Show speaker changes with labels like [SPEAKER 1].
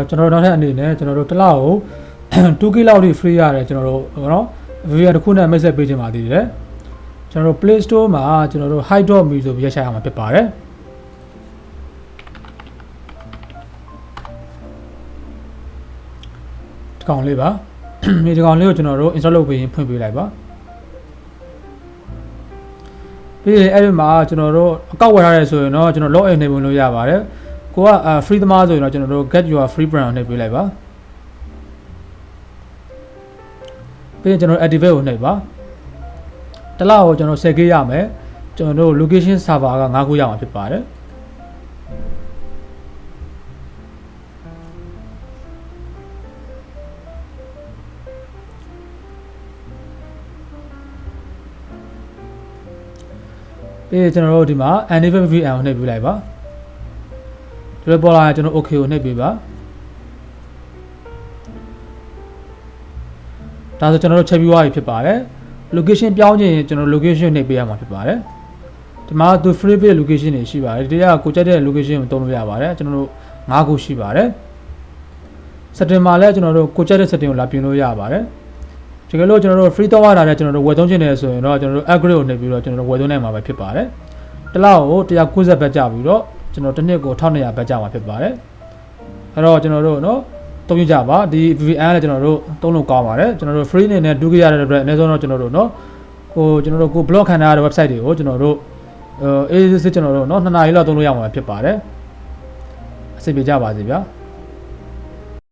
[SPEAKER 1] ကျွန်တော်တို့နောက်ထပ်အနေနဲ့ကျွန်တော်တို့တစ်လောက်ကို 2K လောက်ထိ free ရတယ်ကျွန်တော်တို့နော် VPN တစ်ခုနဲ့ message ပေးခြင်းပါသေးတယ်ကျွန်တော်တို့ Play Store မှာကျွန်တော်တို့ hide.me ဆိုပြီးရိုက်ချရမှာဖြစ်ပါတယ်ဒီကောင်လေးပါဒီကောင်လေးကိုကျွန်တော်တို့ install လုပ်ပြီးရင်ဖွင့်ပေးလိုက်ပါပြီးရင်အဲ့ဒီမှာကျွန်တော်တို့အကောက်ဝယ်ထားရဲဆိုရင်တော့ကျွန်တော် login နှိပ်ဝင်လို့ရပါတယ်ကိုက free သမားဆိုရင်တော့ကျွန်တော်တို့ get your free brand နှိပ်ပေးလိုက်ပါပြီးရင်ကျွန်တော် activate ကိုနှိပ်ပါတလားကိုကျွန်တော် 10K ရမယ်ကျွန်တော်တို့ location server က9ခုရမှာဖြစ်ပါတယ်ပြီးရင်ကျွန်တော်တို့ဒီမှာ enable VPN ကိုနှိပ်ပေးလိုက်ပါဒီလိုပေါ်လာရင်ကျွန်တော် OK ကိုနှိပ်ပေးပါဒါဆိုကျွန်တော်တို့ချက်ပြီးသွားပြီဖြစ်ပါတယ် location ပြောင်းချင်ရင်ကျွန်တော် location နှိပ်ပေးရမှာဖြစ်ပါတယ်ဒီမှာသူ free page location တွေရှိပါတယ်ဒီကကိုကြက်တဲ့ location ကိုတုံးလို့ရပါတယ်ကျွန်တော်တို့9ခုရှိပါတယ် setting မှာလည်းကျွန်တော်တို့ကိုကြက်တဲ့ setting ကိုလာပြင်လို့ရပါတယ်တကယ်လို့ကျွန်တော်တို့ free တော့ရတာနဲ့ကျွန်တော်တို့ဝယ်သုံးချင်တယ်ဆိုရင်တော့ကျွန်တော်တို့ upgrade ကိုနှိပ်ပြီးတော့ကျွန်တော်တို့ဝယ်သုံးနိုင်မှာပဲဖြစ်ပါတယ်တစ်လောက်ကို190ဘတ်ကြပြီးတော့ကျွန်တော်တစ်နှစ်ကို1200ဘတ်ကြမှာဖြစ်ပါတယ်အဲ့တော့ကျွန်တော်တို့နော်သုံးကြပါဒီ VPN လည်းကျွန်တော်တို့သုံးလို့ကောင်းပါတယ်ကျွန်တော်တို့ free အနေနဲ့တူကြရတဲ့အတွက်အနည်းဆုံးတော့ကျွန်တော်တို့နော်ကျွန်တော်တို့ကို blog ခံထားရတဲ့ website တွေကိုကျွန်တော်တို့အေးစစ်ကျွန်တော်တို့နော်2နာရီလောက်သုံးလို့ရမှာဖြစ်ပါတယ်အဆင်ပြေကြပါစေဗျာ